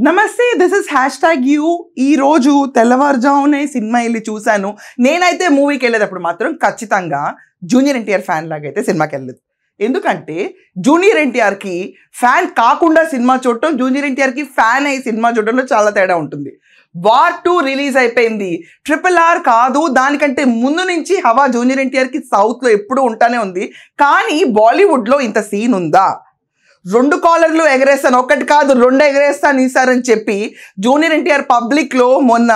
నమస్తే, this is #you. ఈ రోజు తెల్లవారుజామునే సినిమా వెళ్ళి చూశాను. నేనైతే మూవీకి వెళ్ళేటప్పుడు మాత్రం ఖచ్చితంగా జూనియర్ ఎన్టీఆర్ ఫ్యాన్ లాగా అయితే సినిమాకి వెళ్ళలేదు. ఎందుకంటే జూనియర్ ఎన్టీఆర్కి ఫ్యాన్ కాకుండా సినిమా చూడటం, జూనియర్ ఎన్టీఆర్కి ఫ్యాన్ అయ్యి సినిమా చూడటంలో చాలా తేడా ఉంటుంది. వార్ 2 రిలీజ్ అయిపోయింది. RRR కాదు, దానికంటే ముందు నుంచి హవా జూనియర్ ఎన్టీఆర్కి సౌత్లో ఎప్పుడూ ఉంటానే ఉంది. కానీ బాలీవుడ్లో ఇంత సీన్ ఉందా? 2 కాలర్లు ఎగరేస్తాను, ఒకటి కాదు 2 ఎగరేస్తాను ఈసారని చెప్పి జూనియర్ ఎన్టీఆర్ పబ్లిక్లో మొన్న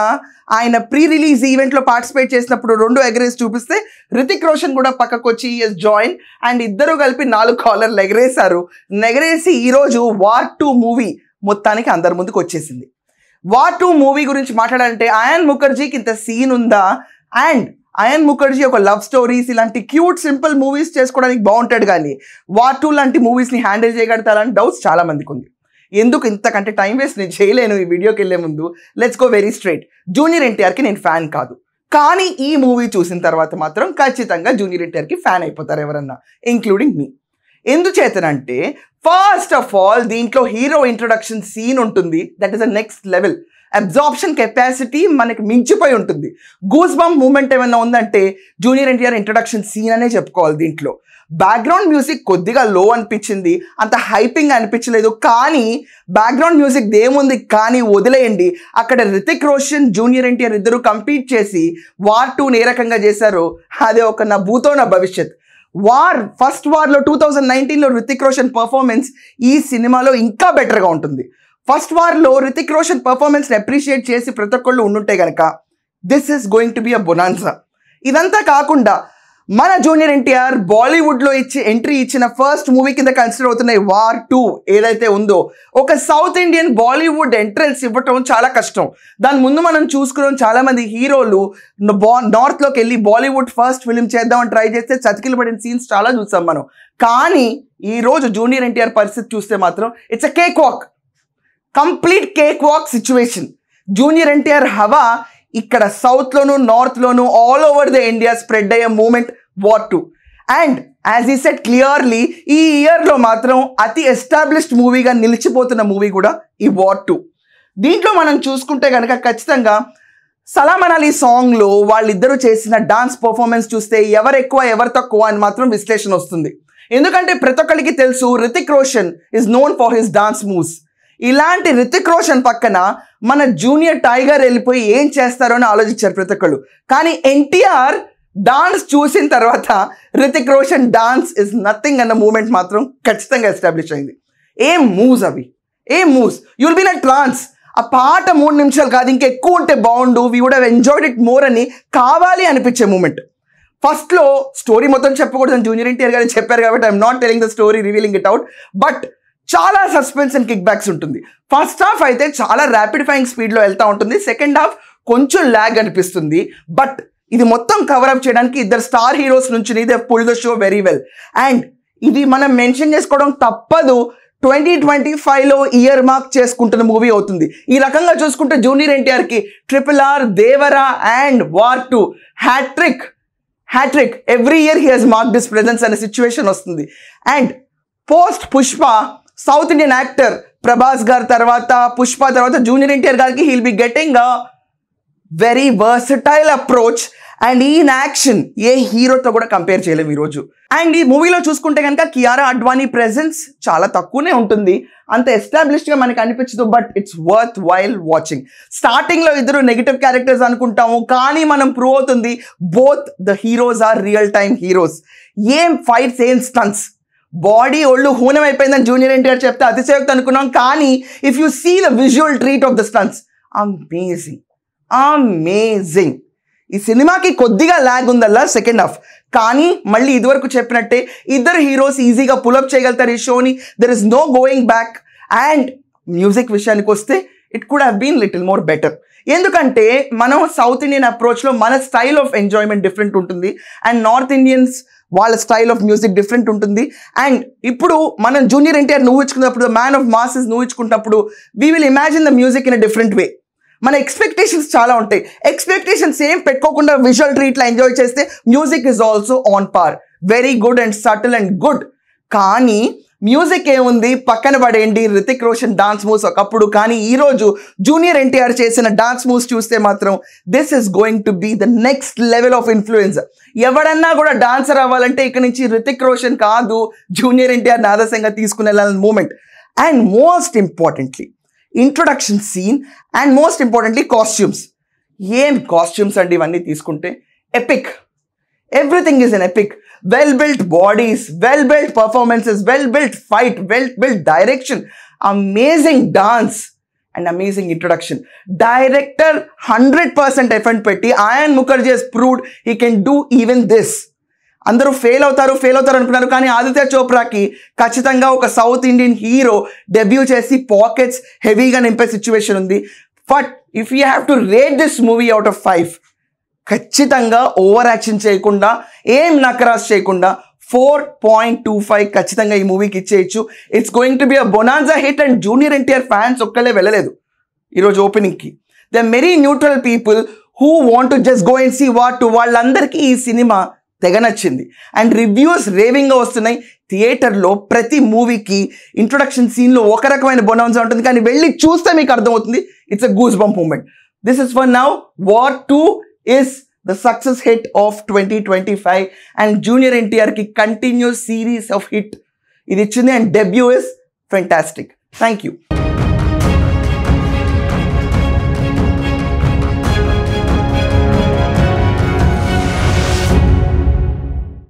ఆయన ప్రీ రిలీజ్ ఈవెంట్లో పార్టిసిపేట్ చేసినప్పుడు 2 ఎగరేసి చూపిస్తే రితిక్ రోషన్ కూడా పక్కకు వచ్చి జాయిన్ అండ్ ఇద్దరు కలిపి 4 కాలర్లు ఎగరేశారు. ఎగరేసి ఈరోజు వార్ 2 మూవీ మొత్తానికి అందరి ముందుకు వచ్చేసింది. వార్ 2 మూవీ గురించి మాట్లాడాలంటే అయాన్ ముఖర్జీకి ఇంత సీన్ ఉందా? అండ్ అయాన్ ముఖర్జీ ఒక లవ్ స్టోరీస్ ఇలాంటి క్యూట్ సింపుల్ మూవీస్ చేసుకోవడానికి బాగుంటాడు, కానీ వార్ 2 లాంటి మూవీస్ని హ్యాండిల్ చేయగలుగుతారని డౌట్స్ చాలా మందికి ఉంది. ఎందుకు ఇంతకంటే టైం వేస్ట్ నేను చేయలేను ఈ వీడియోకి వెళ్ళే ముందు. Let's go very straight. Junior ఎన్టీఆర్కి నేను ఫ్యాన్ కాదు, కానీ ఈ మూవీ చూసిన తర్వాత మాత్రం ఖచ్చితంగా జూనియర్ ఎన్టీఆర్కి ఫ్యాన్ అయిపోతారు ఎవరన్నా, ఇంక్లూడింగ్ మీ. ఎందుచేతనంటే ఫస్ట్ ఆఫ్ ఆల్ దీంట్లో హీరో ఇంట్రొడక్షన్ సీన్ ఉంటుంది. That is the next level. Absorption capacity మనకి మించిపోయి ఉంటుంది. గూస్ బంప్ మూమెంట్ ఏమైనా ఉందంటే జూనియర్ ఎన్టీఆర్ ఇంట్రొడక్షన్ సీన్ అనే చెప్పుకోవాలి. దీంట్లో బ్యాక్గ్రౌండ్ మ్యూజిక్ కొద్దిగా లో అనిపించింది, అంత హైపింగ్ అనిపించలేదు. కానీ బ్యాక్గ్రౌండ్ మ్యూజిక్ దేముంది, కానీ వదిలేయండి. అక్కడ రితిక్ రోషన్ జూనియర్ ఎన్టీఆర్ ఇద్దరు కంపీట్ చేసి వార్ 2 ఏ రకంగా చేశారో అదే ఒక నా భూతో నా భవిష్యత్. ఫస్ట్ వార్లో 2019లో రితిక్ రోషన్ పర్ఫార్మెన్స్ ఈ సినిమాలో ఇంకా బెటర్గా ఉంటుంది. ఫస్ట్ వార్లో రితిక్ రోషన్ పర్ఫార్మెన్స్ని అప్రిషియేట్ చేసి ప్రతి ఒక్కళ్ళు ఉండుంటే కనుక this is going to be a bonanza. ఇదంతా కాకుండా మన జూనియర్ ఎన్టీఆర్ బాలీవుడ్లో ఎంట్రీ ఇచ్చిన ఫస్ట్ మూవీ కింద కన్సిడర్ అవుతున్న వార్ 2 ఏదైతే ఉందో, ఒక సౌత్ ఇండియన్ బాలీవుడ్ ఎంట్రన్స్ ఇవ్వటం చాలా కష్టం. దాని ముందు మనం చూసుకున్నాం, చాలామంది హీరోలు నార్త్లోకి వెళ్ళి బాలీవుడ్ ఫస్ట్ ఫిలిం చేద్దామని ట్రై చేస్తే చతికిలు పడిన సీన్స్ చాలా చూసాం మనం. కానీ ఈరోజు జూనియర్ ఎన్టీఆర్ పరిస్థితి చూస్తే మాత్రం it's a cake walk, complete cake walk situation. Junior NTR హవా ఇక్కడ సౌత్లోను నార్త్లోను all over the India spread అయ్యే మూమెంట్ వార్ 2. అండ్ యాజ్ ఈ సెట్ క్లియర్లీ ఈ ఇయర్లో మాత్రం అతి ఎస్టాబ్లిష్డ్ మూవీగా నిలిచిపోతున్న మూవీ కూడా ఈ వార్ 2. దీంట్లో మనం చూసుకుంటే కనుక ఖచ్చితంగా సలాం అలీ సాంగ్లో వాళ్ళిద్దరూ చేసిన డాన్స్ పర్ఫార్మెన్స్ చూస్తే ఎవరు ఎక్కువ ఎవరు తక్కువ అని మాత్రం విశ్లేషణ వస్తుంది. ఎందుకంటే ప్రతి ఒక్కరికి తెలుసు Hrithik Roshan is known for his dance moves. ఇలాంటి రితిక్ రోషన్ పక్కన మన జూనియర్ టైగర్ వెళ్ళిపోయి ఏం చేస్తారో అని ఆలోచించారు ప్రతి ఒక్కళ్ళు. కానీ ఎన్టీఆర్ డాన్స్ చూసిన తర్వాత Hrithik Roshan dance is nothing అన్న మూమెంట్ మాత్రం ఖచ్చితంగా ఎస్టాబ్లిష్ అయింది. ఏం మూవ్స్ అవి, ఏం moves. You'll be like trance. ఆ పాట 3 నిమిషాలు కాదు ఇంకా ఎక్కువ ఉంటే బాగుండు, we would have enjoyed it more అని కావాలి అనిపించే మూమెంట్. ఫస్ట్లో స్టోరీ మొత్తం చెప్పకూడదని జూనియర్ ఎన్టీఆర్ గారు చెప్పారు కాబట్టి I'm not telling the story, revealing it out. But చాలా సస్పెన్స్ అండ్ కిక్ బ్యాక్స్ ఉంటుంది. ఫస్ట్ హాఫ్ అయితే చాలా ర్యాపిడ్ ఫైరింగ్ స్పీడ్లో వెళ్తూ ఉంటుంది. సెకండ్ హాఫ్ కొంచెం ల్యాగ్ అనిపిస్తుంది. బట్ ఇది మొత్తం కవరప్ చేయడానికి ఇద్దరు స్టార్ హీరోస్ నుంచి they pull the show very well. And ఇది మనం మెన్షన్ చేసుకోవడం తప్పదు, 2025లో ఇయర్ మార్క్ చేసుకుంటున్న మూవీ అవుతుంది. ఈ రకంగా చూసుకుంటే జూనియర్ ఎన్టీఆర్కి RRR, Devara and war 2 hat trick every year he has marked his presence అనే సిచ్యువేషన్ వస్తుంది. And post Pushpa south Indian actor Prabhas గారి తర్వాత, పుష్ప తర్వాత జూనియర్ ఎన్టీఆర్ గారికి he'll be getting a very versatile approach. And ఈ యాక్షన్ ఏ హీరోతో కూడా కంపేర్ చేయలేము ఈరోజు. అండ్ ఈ మూవీలో చూసుకుంటే కనుక కియారా అడ్వానీ ప్రెజెన్స్ చాలా తక్కువనే ఉంటుంది, అంత ఎస్టాబ్లిష్డ్గా మనకి అనిపించదు. But it's worthwhile watching. స్టార్టింగ్లో ఇద్దరు నెగిటివ్ క్యారెక్టర్స్ అనుకుంటాము, కానీ మనం ప్రూవ్ అవుతుంది both the heroes are real time heroes. ఏం ఫైట్స్, ఏం స్టంట్స్, బాడీ ఒళ్ళు హూనం అయిపోయిందని జూనియర్ ఎన్టీఆర్ చెప్తే అతిశయోక్తి అనుకున్నాం. కానీ if you see the visual treat of the stunts, amazing. ఈ సినిమాకి కొద్దిగా ల్యాగ్ ఉందల్లా సెకండ్ హాఫ్, కానీ మళ్ళీ ఇదివరకు చెప్పినట్టే ఇద్దరు హీరోస్ ఈజీగా పులప్ చేయగలుగుతారు ఈ షోని. There is no going back. And music విషయానికి వస్తే it could have been little more better. ఎందుకంటే మనం సౌత్ ఇండియన్ అప్రోచ్లో మన స్టైల్ ఆఫ్ ఎంజాయ్మెంట్ డిఫరెంట్ ఉంటుంది, అండ్ నార్త్ ఇండియన్స్ వాళ్ళ స్టైల్ ఆఫ్ మ్యూజిక్ డిఫరెంట్ ఉంటుంది. అండ్ ఇప్పుడు మనం జూనియర్ ఎన్టీఆర్ ఊహించుకున్నప్పుడు, మ్యాన్ ఆఫ్ మాసెస్ ఊహించుకున్నప్పుడు we will imagine the music in a different way. మన ఎక్స్పెక్టేషన్స్ చాలా ఉంటాయి. ఎక్స్పెక్టేషన్స్ ఏం పెట్టుకోకుండా విజువల్ ట్రీట్లో ఎంజాయ్ చేస్తే music is also on par, very good and subtle and good. కానీ మ్యూజిక్ ఏముంది పక్కన పడేయండి, రితిక్ రోషన్ డాన్స్ మూవ్స్ ఒకప్పుడు, కానీ ఈరోజు జూనియర్ ఎన్టీఆర్ చేసిన డాన్స్ మూవ్స్ చూస్తే మాత్రం this is going to be the next level of influence. ఎవడన్నా కూడా డాన్సర్ అవ్వాలంటే ఇక్కడ నుంచి రితిక్ రోషన్ కాదు, జూనియర్ ఎన్టీఆర్ ఆదర్శంగా తీసుకుని వెళ్ళాలని moment. And most importantly introduction scene and most importantly costumes. ఏం కాస్ట్యూమ్స్ అండి ఇవన్నీ తీసుకుంటే, epic. Everything is an epic. Well-built bodies, well-built performances, well-built fight, well-built direction, amazing dance and amazing introduction. Director 100% effort petti Ayan Mukherjee has proved he can do even this. అందరూ fail అవుతారు అనుకున్నారు, కానీ ఆదిత్య చోప్రాకి ఖచ్చితంగా ఒక south Indian hero debut చేసి pockets హెవీగా నింపే situation ఉంది. But if you have to rate this movie out of 5, ఖచ్చితంగా ఓవర్ యాక్షన్ చేయకుండా, ఏం నకరాస్ చేయకుండా 4.25 ఖచ్చితంగా ఈ మూవీకి ఇచ్చేయచ్చు. It's going to be a bonanza hit. And junior NTR fans ఒక్కలే వెళ్ళలేదు ఈరోజు ఓపెనింగ్కి. They are very neutral people who want to just go and see what. వాళ్ళందరికీ ఈ సినిమా తెగ నచ్చింది అండ్ రివ్యూస్ రేవింగ్గా వస్తున్నాయి. థియేటర్లో ప్రతి మూవీకి ఇంట్రొడక్షన్ సీన్లో ఒక రకమైన బొనాన్జా ఉంటుంది, కానీ వెళ్ళి చూస్తే మీకు అర్థమవుతుంది it's a goose bump moment. This is for now. War 2 is the success hit of 2025 and Junior NTR ki continuous series of hit idi ichindi and debut is fantastic. Thank you.